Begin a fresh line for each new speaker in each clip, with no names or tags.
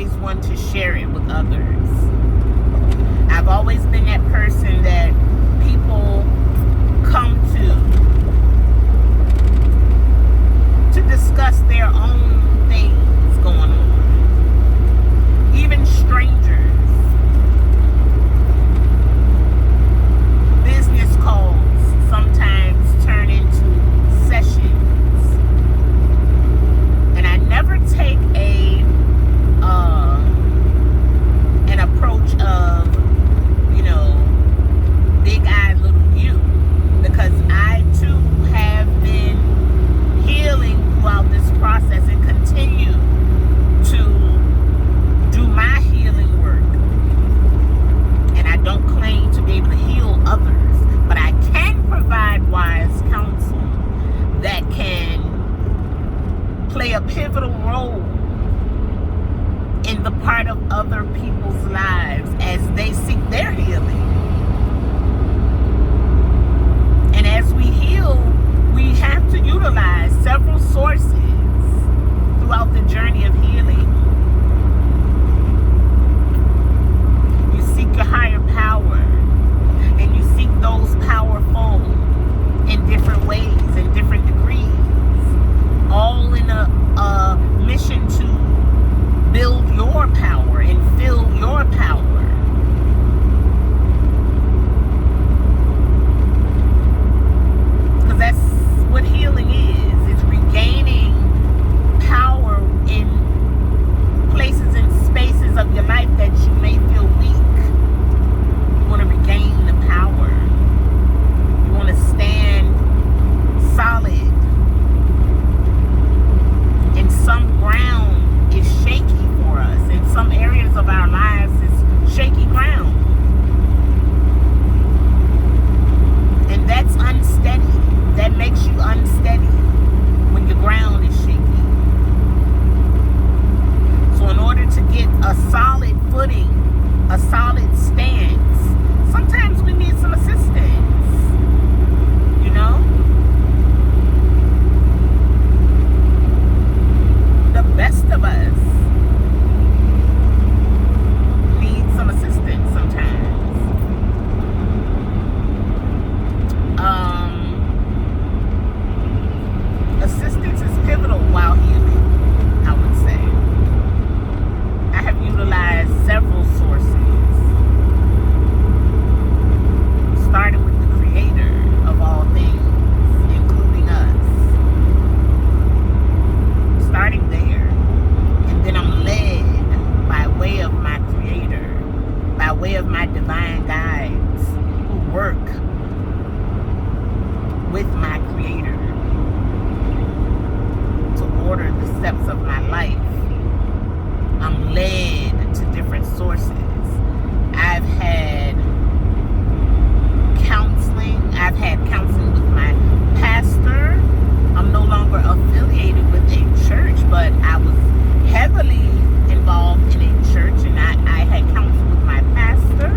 always want to share it with others. I've always been that person that people come to discuss their own things going on. Even strangers. Business calls sometimes turn into sessions. And I never take an approach of, big eye, little you, because I too have been healing throughout this process and continue to do my healing work. And I don't claim to be able to heal others, but I can provide wise counsel that can play a pivotal role in the part of other people's lives as they seek their healing. And as we heal, we have to utilize several sources throughout the journey of healing. You seek your higher power, and you seek those powerful in different ways, in different degrees, all in a mission to build your power and fill your power. Because that's what healing is. It's regaining power in places and spaces of your life that you may feel weak. You want to regain the power. You want to stand solid. And some ground is shaky for us. In some areas of our lives, it's shaky ground. And that's unsteady. That makes you unsteady when your ground is shaky. So in order to get a solid footing, a solid stance, sometimes we need some assistance. The best of us need some assistance sometimes. Assistance is pivotal while healing, I would say. I have utilized several sources, starting with the creator of all things, including us. Starting there, and then I'm led by way of my creator, by way of my divine guides who work with my creator to order the steps of my life. I'm led to different sources. I've had counseling. I've had counseling with my pastor. I'm no longer affiliated with a church, but I was heavily involved in a church, and I had counsel with my pastor,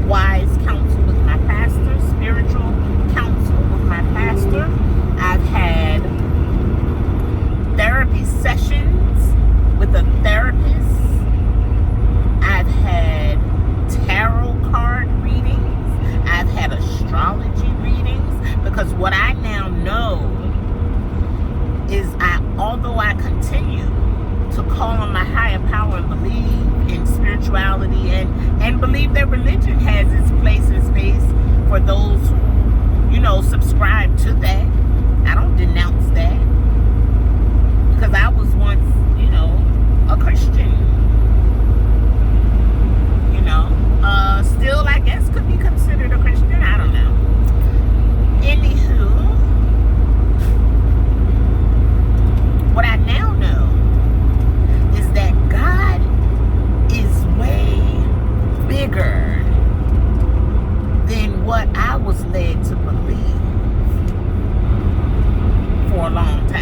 wise counsel with my pastor, spiritual counsel with my pastor. I've had therapy sessions with a therapist. I've had tarot card readings. I've had astrology readings, because what I now know is although I continue to call on my higher power and believe in spirituality and believe that religion has its place and space for those who, subscribe to that. I don't denounce that, because I was once, a Christian. Still, I guess, could be considered a Christian. I don't know. Anywho, what I now know is that God is way bigger than what I was led to believe for a long time.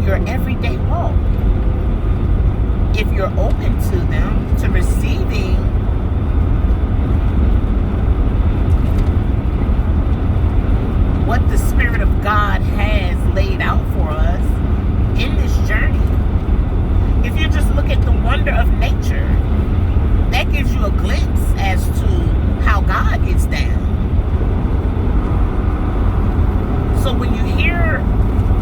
your everyday walk. If you're open to them, to receiving what the Spirit of God has laid out for us in this journey. If you just look at the wonder of nature, that gives you a glimpse as to how God gets down. So when you hear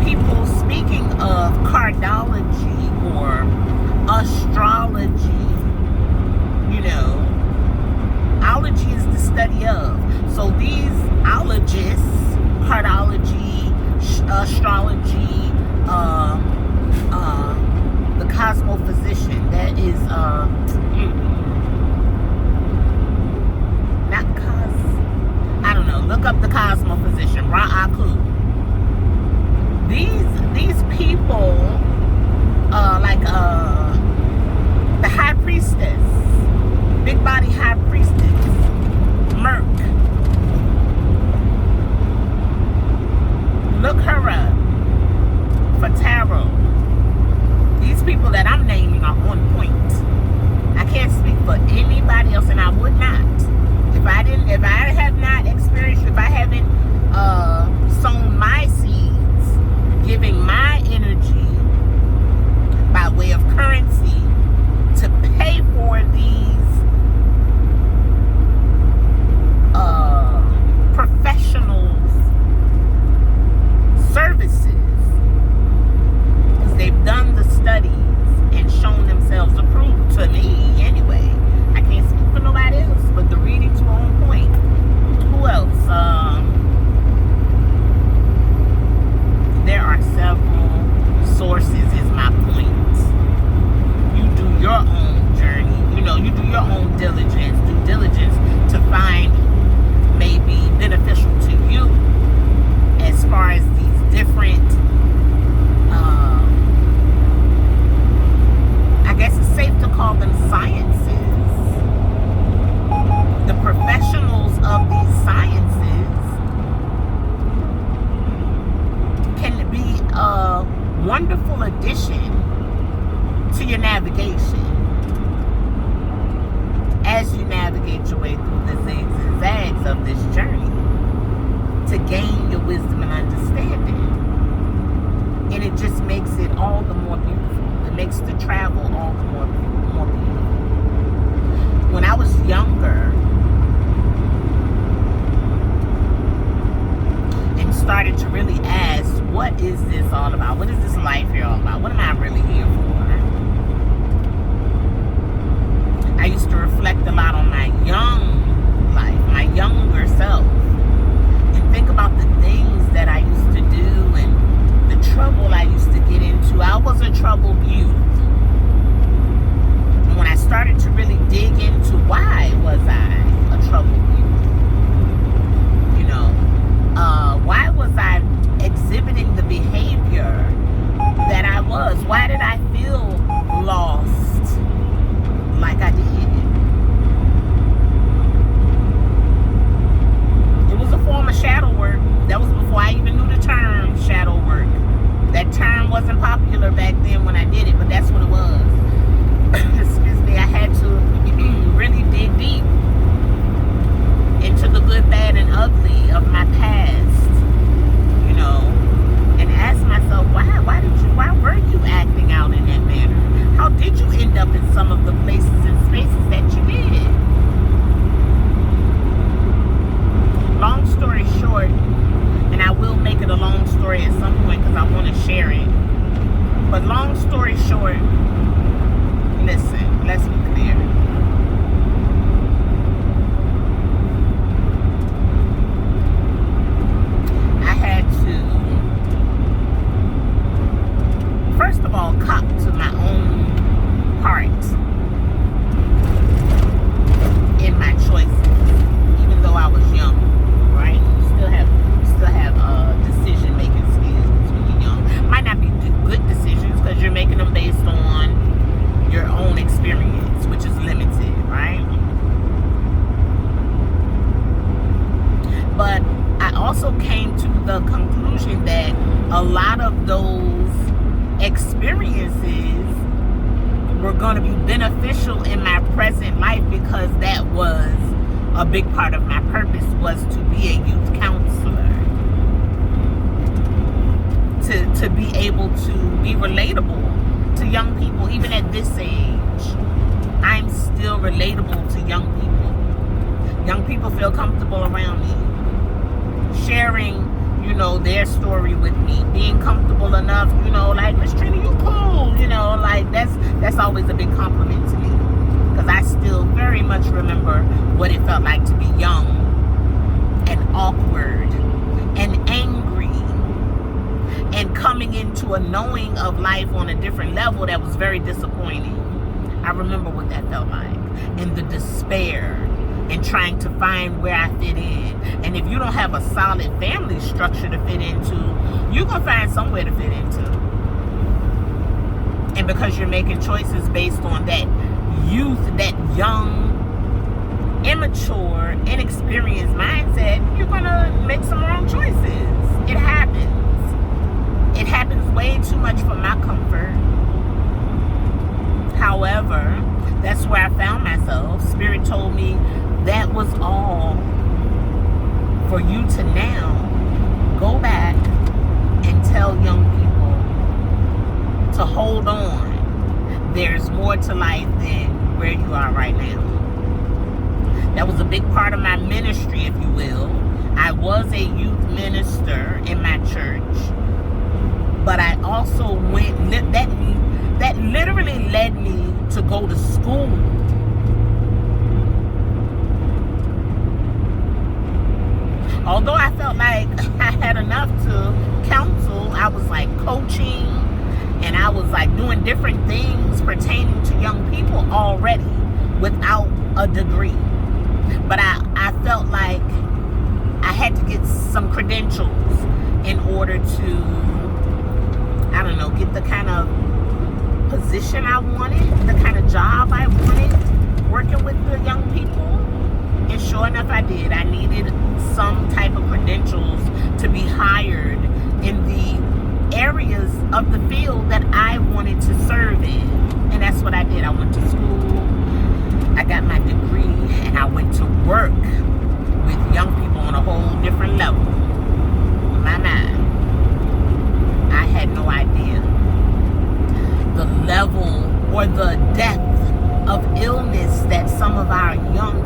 people speaking of cardology or astrology, you know, ology is the study of. So these ologists, cardology, astrology, the cosmophysician, that is not I don't know, look up the cosmophysician, Ra'aku. These people, like the high priestess, big body high priestess, Merc. Look her up for tarot. These people that I'm naming are on point. I can't speak for anybody else, and I would not. If I have not experienced, if I haven't sown my seeds, giving my energy by way of currency to pay for these professionals' services, because they've done the studies and shown themselves approved to me anyway. I can't speak for nobody else, but the readings were on point. Who else? There are several sources, is my point. You do your own journey. You know, you do your own diligence, due diligence to find maybe beneficial to you as far as these different, I guess it's safe to call them sciences. The professionals of these sciences can be a wonderful addition to your navigation as you navigate your way through the zigzags and zags of this journey to gain your wisdom and understanding. And it just makes it all the more beautiful. It makes the travel all the more beautiful. When I was younger and started to really ask, what is this all about? What is this life here all about? What am I really here for? I used to reflect a lot on my young life, my younger self, and think about the things that I used to do and the trouble I used to get into. I was a troubled youth. And when I started to really dig into why was I a troubled youth, you know, why was I exhibiting the behavior that I was? Why did I feel lost like I did? It was a form of shadow work. That was before I even knew the term shadow work. That term wasn't popular back then when I did it, but that's what it was. Excuse me, I had to really dig deep into the good, bad, and ugly of my past, you know, and ask myself, why were you acting out in that manner? How did you end up in some of the places and spaces that you did? Long story short, and I will make it a long story at some point because I want to share it. But long story short, listen, let's be clear. I had to, first of all, cop to my own heart in my choices, even though I was young, right? You still have decision-making skills when you're young. Might not be good decisions because you're making them based on your own experience, which is limited, right? But I also came to the conclusion that a lot of those experiences were going to be beneficial in my present life, because that was a big part of my purpose, was to be a youth counselor. To be able to be relatable to young people. Even at this age, I'm still relatable to young people. Young people feel comfortable around me, sharing, you know, their story with me, being comfortable enough, you know, like, Miss Trina, you cool, you know, like, that's always a big compliment to me, because I still very much remember what it felt like to be young and awkward and angry, and coming into a knowing of life on a different level that was very disappointing. I remember what that felt like, and the despair, and trying to find where I fit in. And if you don't have a solid family structure to fit into, you're going to find somewhere to fit into. And because you're making choices based on that youth, that young, immature, inexperienced mindset, you're going to make some wrong choices. It happens. It happens way too much for my comfort. However, that's where I found myself. Spirit told me that was all for you to now go back and tell young people to hold on. There's more to life than where you are right now. That was a big part of my ministry, if you will. I was a youth minister in my church, but I also went, that literally led me to go to school. Although I felt like I had enough to counsel, I was like coaching, and I was like doing different things pertaining to young people already without a degree. But I felt like I had to get some credentials in order to, I don't know, get the kind of position I wanted, the kind of job I wanted, working with the young people. And sure enough, I did. I needed some type of credentials to be hired in the areas of the field that I wanted to serve in. And that's what I did. I went to school, I got my degree, and I went to work with young people on a whole different level. My mind. I had no idea the level or the depth of illness that some of our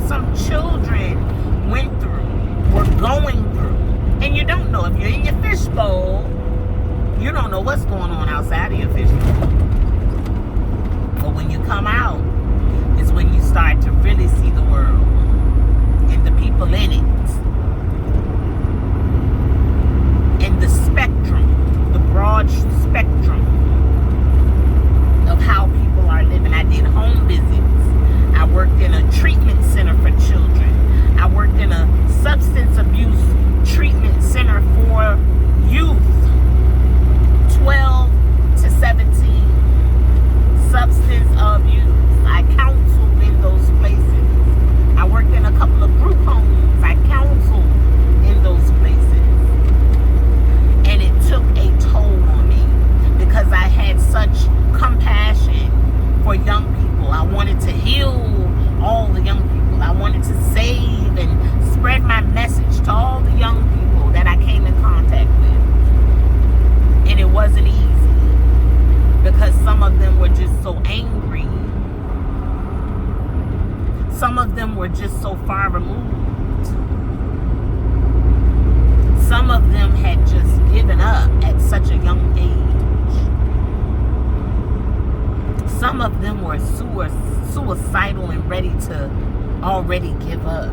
some children went through, were going through. And you don't know. If you're in your fishbowl, you don't know what's going on outside of your fishbowl. But when you come out, is when you start to really see the world and the people in it. And the spectrum, the broad spectrum of how people are living. I did home visits. I worked in a treatment center for children. I worked in a substance abuse treatment center for youth, 12 to 17. Substance abuse. I counseled in those places. I worked in a couple of group homes. I counseled in those places. And it took a toll on me because I had such compassion for young people. I wanted to heal all the young people. I wanted to save and spread my message to all the young people that I came in contact with. And it wasn't easy because some of them were just so angry. Some of them were just so far removed. Some of them had just given up at such a young age. Some of them were suicidal and ready to already give up,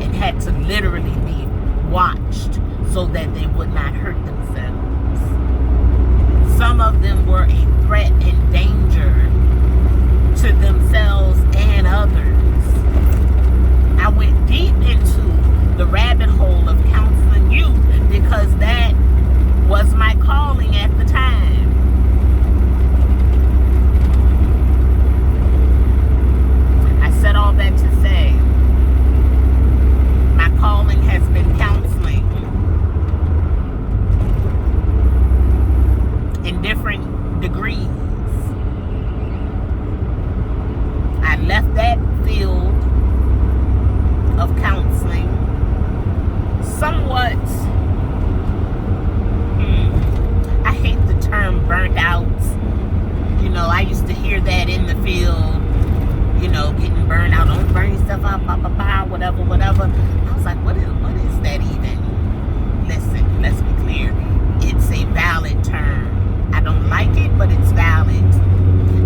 and had to literally be watched so that they would not hurt themselves. Some of them were a threat and danger to themselves and others. I went deep into the rabbit hole of counseling youth because that was my calling at the time. Said all that to say, my calling has been counseling. in different degrees. I left that field of counseling somewhat, I hate the term burnt out. You know, I used to hear that in the field, you know, getting burned out. Don't burn yourself out, whatever. I was like, what is that even? Listen, let's be clear. It's a valid term. I don't like it, but it's valid.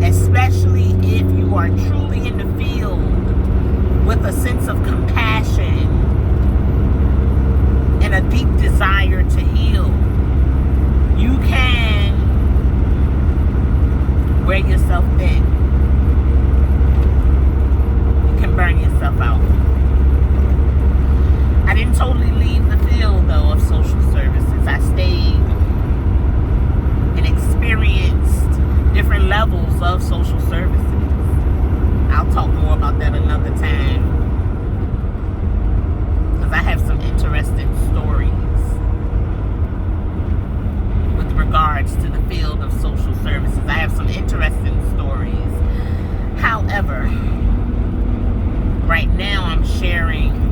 Especially if you are truly in the field with a sense of compassion and a deep desire to heal. You can wear yourself thin. You can burn yourself out. I didn't totally leave the field, though, of social services. I stayed and experienced different levels of social services. I'll talk more about that another time, because I have some interesting stories with regards to the field of social services. I have some interesting stories. However, right now I'm sharing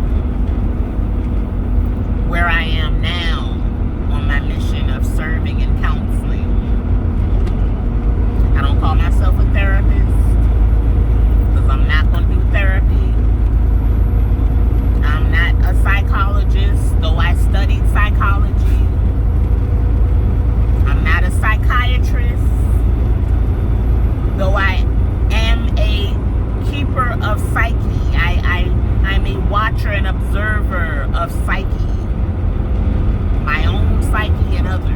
where I am now on my mission of serving and counseling. I don't call myself a therapist, because I'm not going to do therapy. I'm not a psychologist, though I studied psychology. I'm not a psychiatrist, though I am a keeper of psyche. I'm a watcher and observer of psyche, my own psyche and others.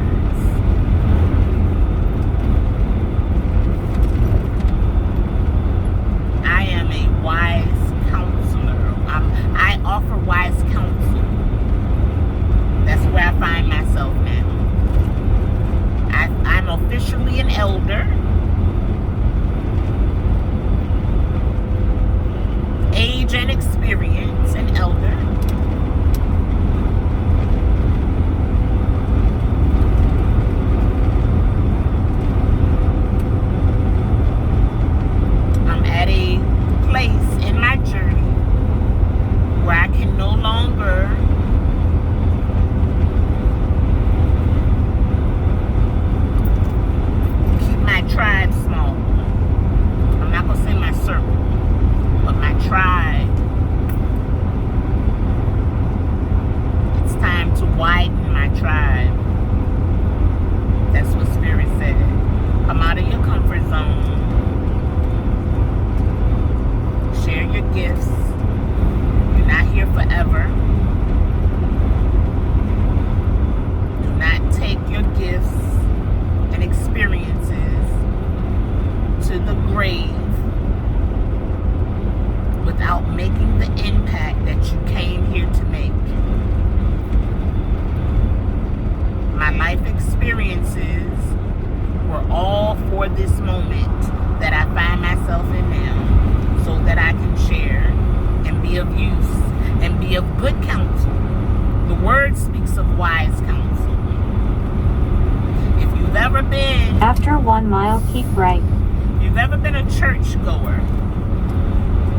I am a wise counselor. I offer wise counsel. That's where I find myself now. I'm officially an elder. Age and experience, an elder. I'm at a place in my journey where I can no longer keep my tribe small. I'm not going to say my circle, but my tribe. It's time to widen my tribe. That's what Spirit said. Come out of your comfort zone. Share your gifts. You're not here forever. Do not take your gifts and experiences to the grave without making the impact that you came here to make. My life experiences were all for this moment that I find myself in now, so that I can share and be of use and be of good counsel. The word speaks of wise counsel. If you've ever been...
After 1 mile, keep right.
If you've ever been a church goer,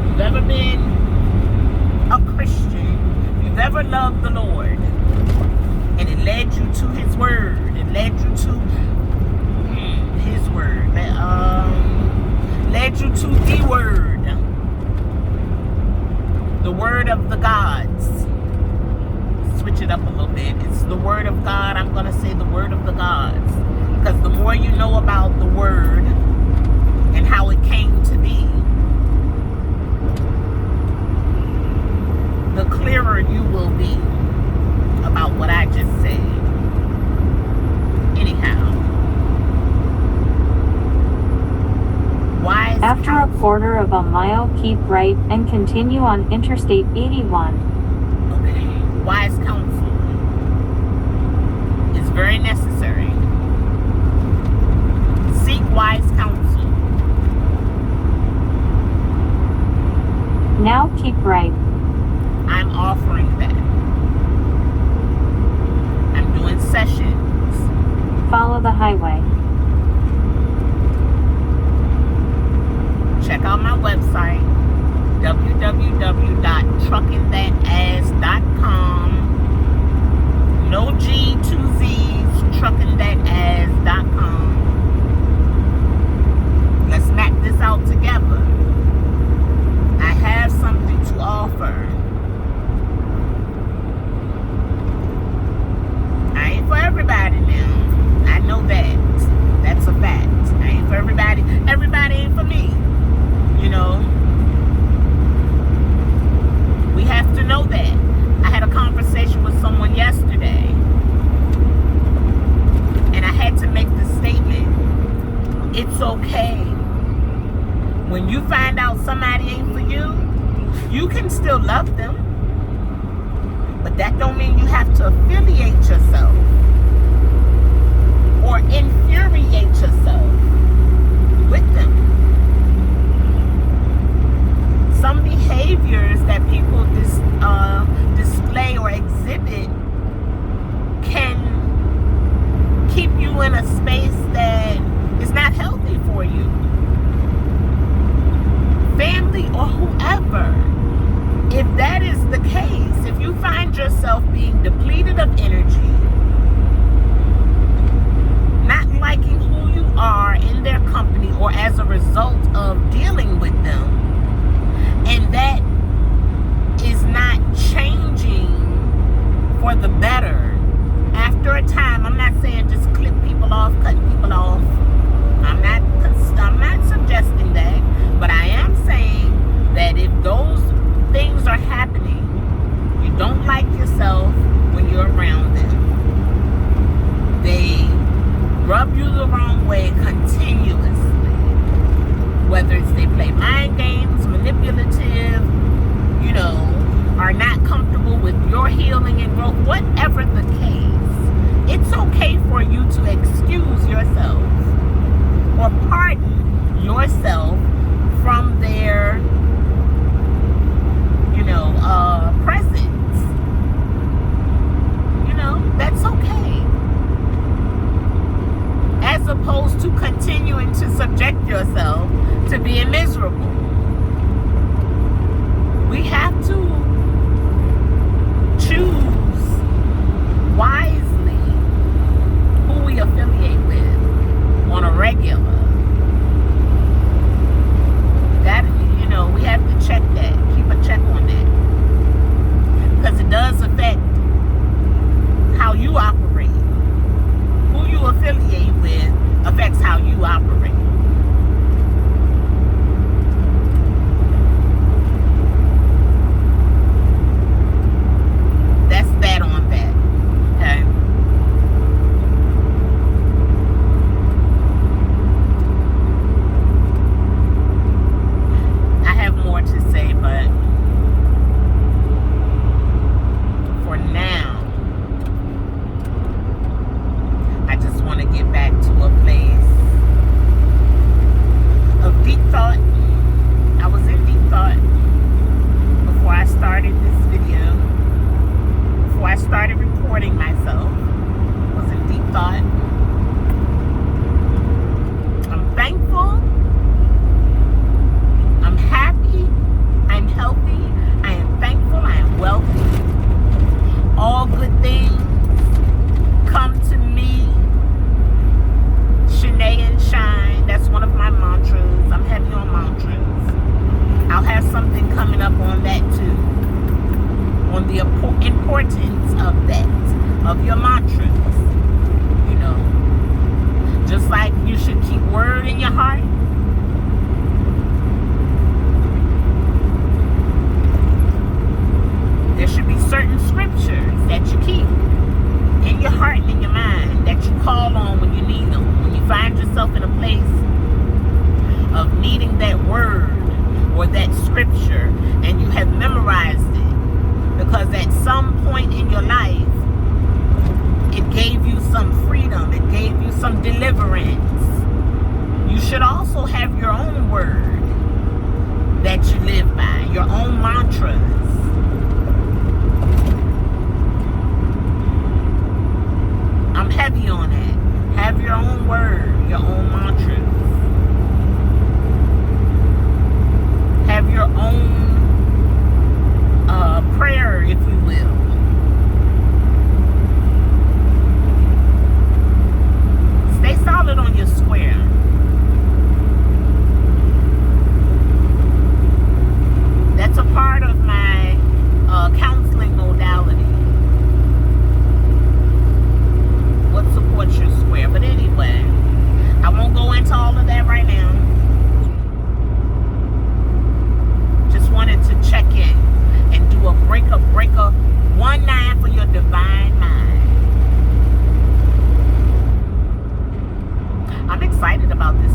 you've ever been a Christian, if you've ever loved the Lord, and it led you to His Word, it led you to His Word, led you to the Word, the Word of the gods. Switch it up a little bit. It's the Word of God. I'm going to say the Word of the gods, because the more you know about the Word and how it came to be, the clearer you will be about what I just said. Anyhow, wise
After a quarter of a mile, keep right and continue on Interstate 81.
Okay, wise counsel is very necessary. Seek wise counsel.
Now keep right.
I'm offering that. I'm doing sessions.
Follow the highway.
website, www.truckinthatazz.com. No G, 2 Z's, truckinthatazz.com. Let's map this out together. I have something to offer. I ain't for everybody now. I know that. That's a fact. I ain't for everybody. Everybody ain't for me. You know? We have to know that. I had a conversation with someone yesterday, and I had to make the statement, it's okay. When you find out somebody ain't for you, you can still love them, but that don't mean you have to affiliate yourself or infuriate yourself with them. Some behaviors that people display or exhibit can keep you in a space that is not healthy for you. Family or whoever. If that is the case, if you find yourself being depleted of energy, not liking who you are in their company or as a result of dealing with them, and that is not changing for the better, after a time, I'm not saying just clip people off, cut people off. I'm not suggesting that, but I am saying that if those things are happening, you don't like yourself when you're around them. They rub you the wrong way continuously. Whether it's they play mind games, manipulative, you know, are not comfortable with your healing and growth, whatever the case, it's okay for you to excuse yourself or pardon yourself from their, you know, presence. You know, that's okay. As opposed to continuing to subject yourself to being miserable. We have to choose wisely who we affiliate with on a regular. That, you know, we have to check that, keep a check on that. Because it does affect how you operate. Who you affiliate with affects how you operate. That's that on that. Okay. I have more to say, but for now, I just want to get back to a place of deep thought. I was in deep thought before I started this video. Before I started recording myself, I was in deep thought. I'm thankful. I'm happy. I'm healthy. I am thankful. I am wealthy. All good things come to me. Shanae and shine. That's one of my mantras. I'm heavy on mantras. I'll have something coming up on that too. On the importance of that, of your mantras. You know, just like you should keep word in your heart. There should be certain scriptures that you keep in your heart and in your mind that you call on when you need them. When you find yourself in a place of needing that word or that scripture and you have memorized it. Because at some point in your life, it gave you some freedom. It gave you some deliverance. You should also have your own word that you live by. Your own mantras. I'm heavy on that. Have your own word. Your own mantras. your own prayer, if you will. Stay solid on your square. That's a part of my counseling modality. What supports your square? But anyway, I won't go into all of that right now. Just wanted to check in and do a breaker 1-9 for your divine mind. I'm excited about this